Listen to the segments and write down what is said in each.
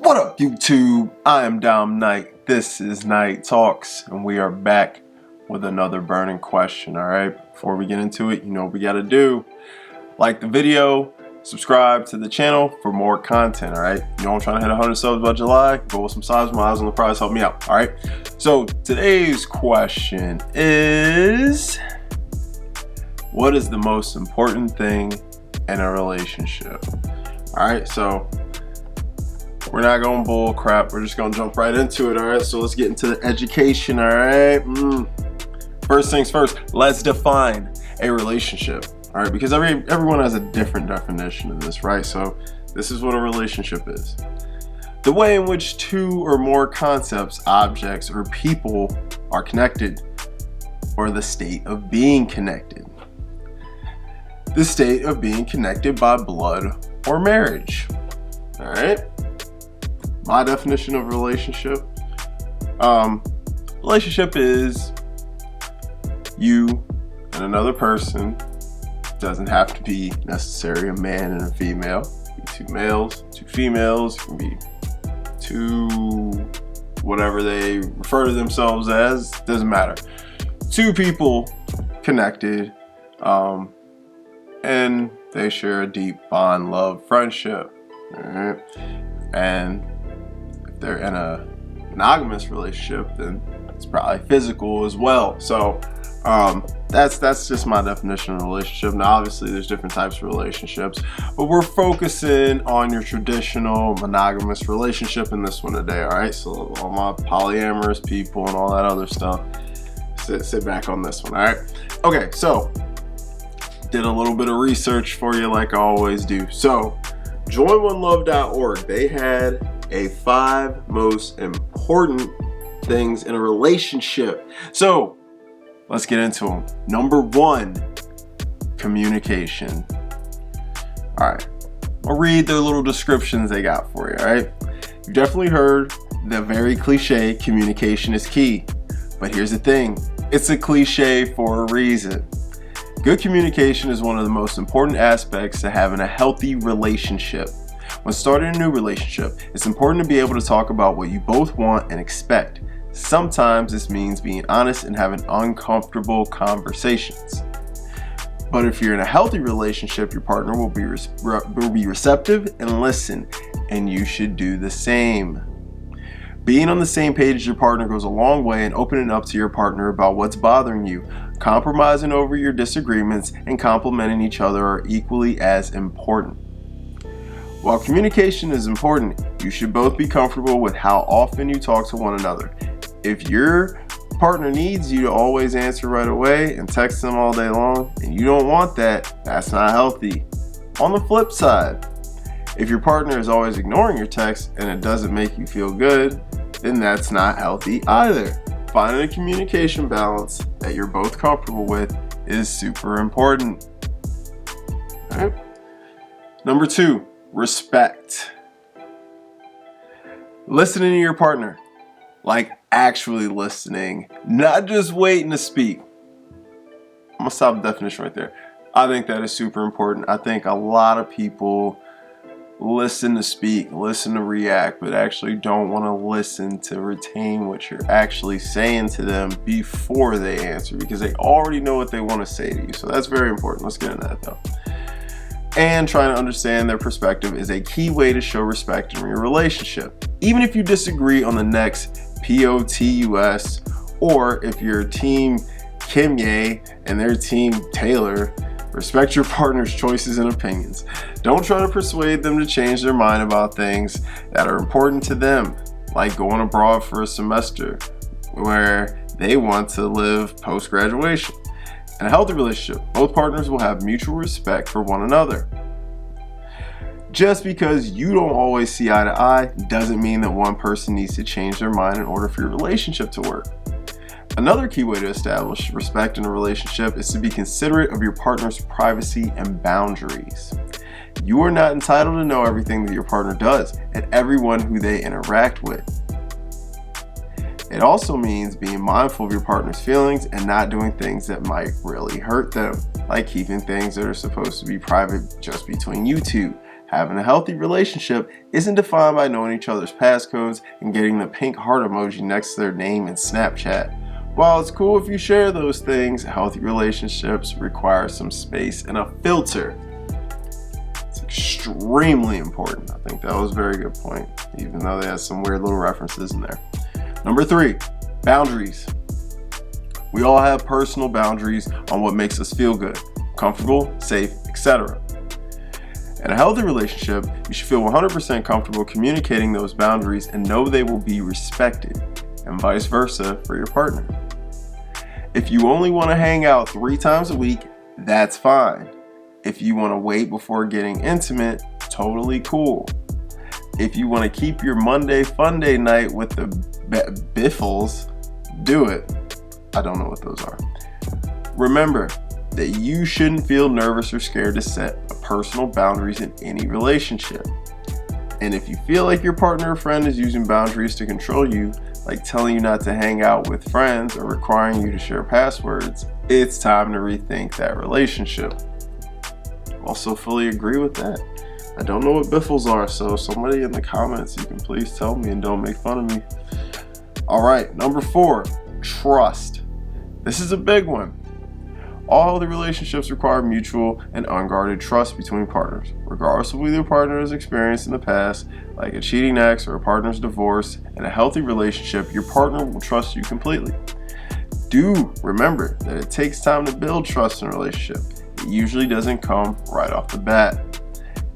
What up, YouTube? I am Dom Knight. This is Night Talks, and we are back with another burning question. Alright, before we get into it, you know what we gotta do. Like the video, subscribe to the channel for more content. Alright, you know I'm trying to hit 100 subs by July. Go with some subs, my eyes on the prize, help me out. Alright, so today's question is, what is the most important thing in a relationship? Alright, so we're not going bull crap. We're just going to jump right into it. All right. So let's get into the education. All right. First things first, let's define a relationship. All right. Because everyone has a different definition of this, right? So this is what a relationship is: the way in which two or more concepts, objects, or people are connected, or the state of being connected. The state of being connected by blood or marriage. All right. My definition of a relationship. Relationship is you and another person. Doesn't have to be necessarily a man and a female. It can be two males, two females. It can be two, whatever they refer to themselves as. Doesn't matter. Two people connected, and they share a deep bond, love, friendship. All right, and they're in a monogamous relationship, then it's probably physical as well. So that's just my definition of a relationship. Now obviously there's different types of relationships, but we're focusing on your traditional monogamous relationship in this one today. All right, so all my polyamorous people and all that other stuff, sit back on this one. All right, okay, so did a little bit of research for you like I always do. So joinonelove.org, they had a 5 most important things in a relationship. So let's get into them. Number 1, communication. All right, I'll read their little descriptions they got for you. All right, you've definitely heard the very cliche, communication is key. But here's the thing, it's a cliche for a reason. Good communication is one of the most important aspects to having a healthy relationship. When starting a new relationship, it's important to be able to talk about what you both want and expect. Sometimes this means being honest and having uncomfortable conversations. But if you're in a healthy relationship, your partner will be receptive and listen, and you should do the same. Being on the same page as your partner goes a long way in opening up to your partner about what's bothering you. Compromising over your disagreements and complimenting each other are equally as important. While communication is important, you should both be comfortable with how often you talk to one another. If your partner needs you to always answer right away and text them all day long, and you don't want that, that's not healthy. On the flip side, if your partner is always ignoring your text and it doesn't make you feel good, then that's not healthy either. Finding a communication balance that you're both comfortable with is super important. All right. Number 2, respect. Listening to your partner, like actually listening, not just waiting to speak. I'm gonna stop the definition right there. I think that is super important. I think a lot of people listen to speak, listen to react, but actually don't want to listen to retain what you're actually saying to them before they answer, because they already know what they want to say to you. So that's very important. Let's get into that though. And trying to understand their perspective is a key way to show respect in your relationship. Even if you disagree on the next POTUS, or if you're team Kimye and their team Taylor, respect your partner's choices and opinions. Don't try to persuade them to change their mind about things that are important to them, like going abroad for a semester where they want to live post-graduation. In a healthy relationship, both partners will have mutual respect for one another. Just because you don't always see eye to eye doesn't mean that one person needs to change their mind in order for your relationship to work. Another key way to establish respect in a relationship is to be considerate of your partner's privacy and boundaries. You are not entitled to know everything that your partner does and everyone who they interact with. It also means being mindful of your partner's feelings and not doing things that might really hurt them, like keeping things that are supposed to be private just between you two, Having a healthy relationship isn't defined by knowing each other's passcodes and getting the pink heart emoji next to their name in Snapchat. While it's cool if you share those things, healthy relationships require some space and a filter. It's extremely important. I think that was a very good point, even though they had some weird little references in there. Number 3, boundaries. We all have personal boundaries on what makes us feel good, comfortable, safe, etc. In a healthy relationship, you should feel 100% comfortable communicating those boundaries and know they will be respected, and vice versa for your partner. If you only want to hang out 3 times a week, that's fine. If you want to wait before getting intimate, totally cool. If you want to keep your Monday fun day night with the biffles, do it. I don't know what those are. Remember that you shouldn't feel nervous or scared to set personal boundaries in any relationship. And if you feel like your partner or friend is using boundaries to control you, like telling you not to hang out with friends or requiring you to share passwords, it's time to rethink that relationship. Also fully agree with that. I don't know what biffles are, so somebody in the comments, you can please tell me and don't make fun of me. All right, number 4, trust. This is a big one. All the relationships require mutual and unguarded trust between partners, regardless of what your partner has experienced in the past, like a cheating ex or a partner's divorce. In a healthy relationship, your partner will trust you completely. Do remember that it takes time to build trust in a relationship. It usually doesn't come right off the bat.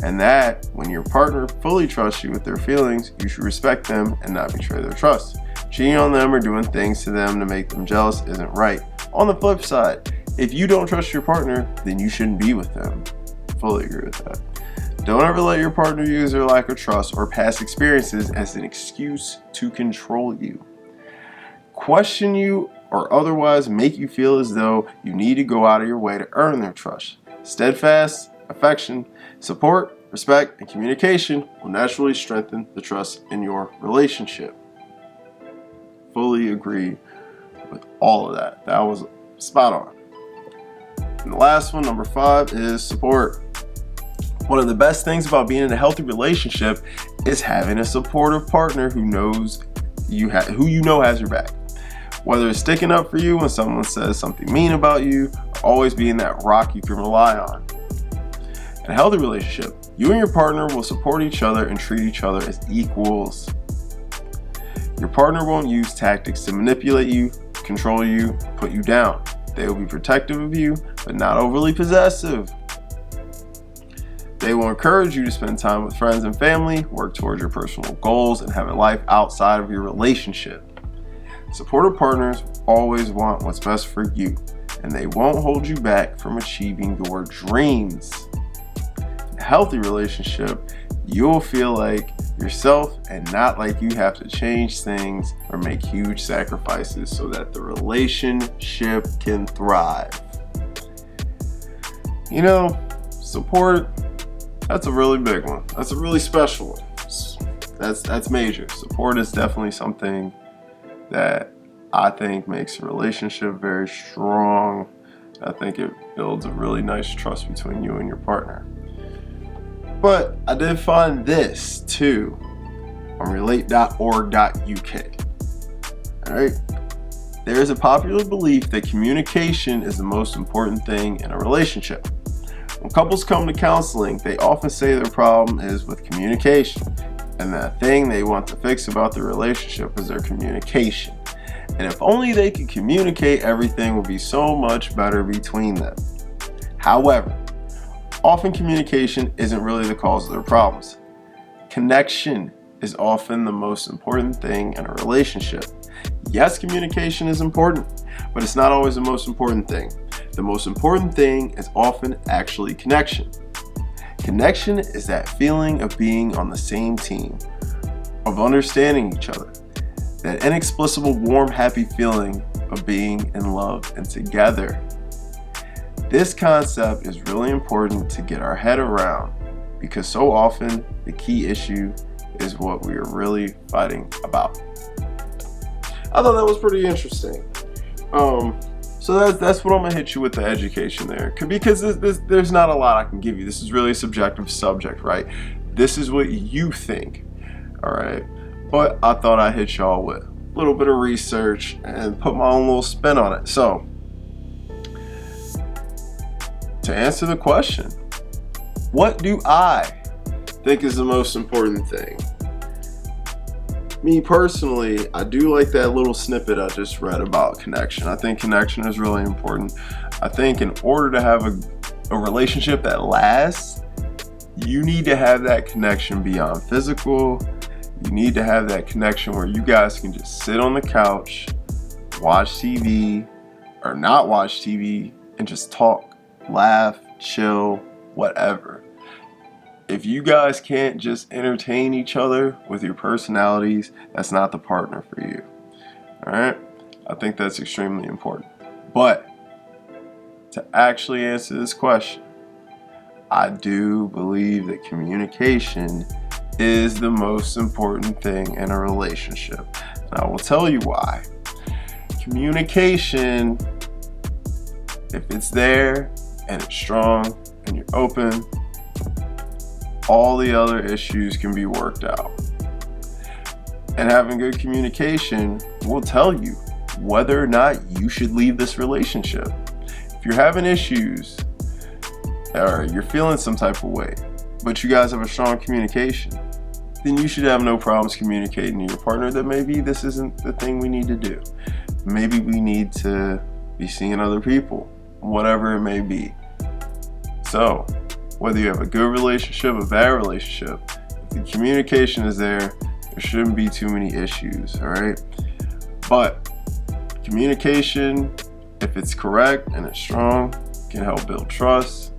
And that when your partner fully trusts you with their feelings, you should respect them and not betray their trust. Cheating on them or doing things to them to make them jealous isn't right. On the flip side, if you don't trust your partner, then you shouldn't be with them. Fully agree with that. Don't ever let your partner use their lack of trust or past experiences as an excuse to control you, question you, or otherwise make you feel as though you need to go out of your way to earn their trust. Steadfast affection, support, respect, and communication will naturally strengthen the trust in your relationship. Fully agree with all of that. That was spot on. And the last one, number 5, is support. One of the best things about being in a healthy relationship is having a supportive partner who knows who you know has your back. Whether it's sticking up for you when someone says something mean about you, or always being that rock you can rely on. In a healthy relationship, you and your partner will support each other and treat each other as equals. Your partner won't use tactics to manipulate you, control you, put you down. They will be protective of you, but not overly possessive. They will encourage you to spend time with friends and family, work towards your personal goals, and have a life outside of your relationship. Supportive partners always want what's best for you, and they won't hold you back from achieving your dreams. In a healthy relationship, you'll feel like yourself and not like you have to change things or make huge sacrifices so that the relationship can thrive. You know, support, that's a really big one. That's a really special one. That's major. Support is definitely something that I think makes a relationship very strong. I think it builds a really nice trust between you and your partner. But I did find this too on relate.org.uk. Alright? There is a popular belief that communication is the most important thing in a relationship. When couples come to counseling, they often say their problem is with communication, and that thing they want to fix about their relationship is their communication. And if only they could communicate, everything would be so much better between them. However, often communication isn't really the cause of their problems. Connection is often the most important thing in a relationship. Yes, communication is important, but it's not always the most important thing. The most important thing is often actually connection. Connection is that feeling of being on the same team, of understanding each other, that inexplicable, warm, happy feeling of being in love and together. This concept is really important to get our head around because so often the key issue is what we are really fighting about. I thought that was pretty interesting. So that's what I'm gonna hit you with, the education there, because there's not a lot I can give you. This is really a subjective subject, right? This is what you think, all right? But I thought I'd hit y'all with a little bit of research and put my own little spin on it. So, to answer the question, what do I think is the most important thing? Me personally, I do like that little snippet I just read about connection. I think connection is really important. I think in order to have a relationship that lasts, you need to have that connection beyond physical. You need to have that connection where you guys can just sit on the couch, watch TV, or not watch TV, and just talk, laugh, chill, whatever. If you guys can't just entertain each other with your personalities, that's not the partner for you. All right? I think that's extremely important. But to actually answer this question, I do believe that communication is the most important thing in a relationship. And I will tell you why. Communication, if it's there and it's strong and you're open, all the other issues can be worked out. And having good communication will tell you whether or not you should leave this relationship. If you're having issues or you're feeling some type of way, but you guys have a strong communication, then you should have no problems communicating to your partner that maybe this isn't the thing we need to do. Maybe we need to be seeing other people, whatever it may be. So, whether you have a good relationship, a bad relationship, if the communication is there shouldn't be too many issues, all right? But communication, if it's correct and it's strong, can help build trust.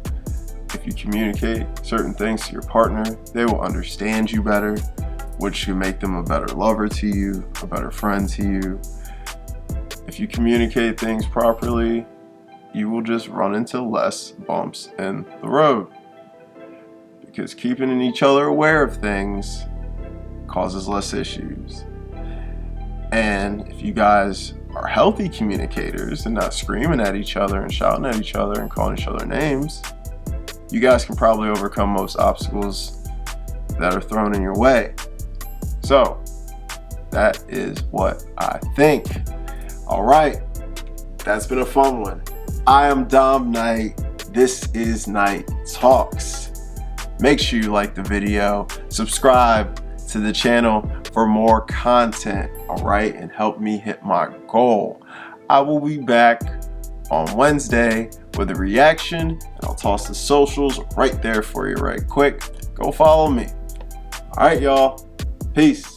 If you communicate certain things to your partner, they will understand you better, which can make them a better lover to you, a better friend to you. If you communicate things properly, you will just run into less bumps in the road. Because keeping each other aware of things causes less issues. And if you guys are healthy communicators and not screaming at each other and shouting at each other and calling each other names, you guys can probably overcome most obstacles that are thrown in your way. So, that is what I think. All right, that's been a fun one. I am Dom Knight. This is Knight Talks. Make sure you like the video, subscribe to the channel for more content, all right, and help me hit my goal. I will be back on Wednesday with a reaction, and I'll toss the socials right there for you right quick. Go follow me. All right, y'all. Peace.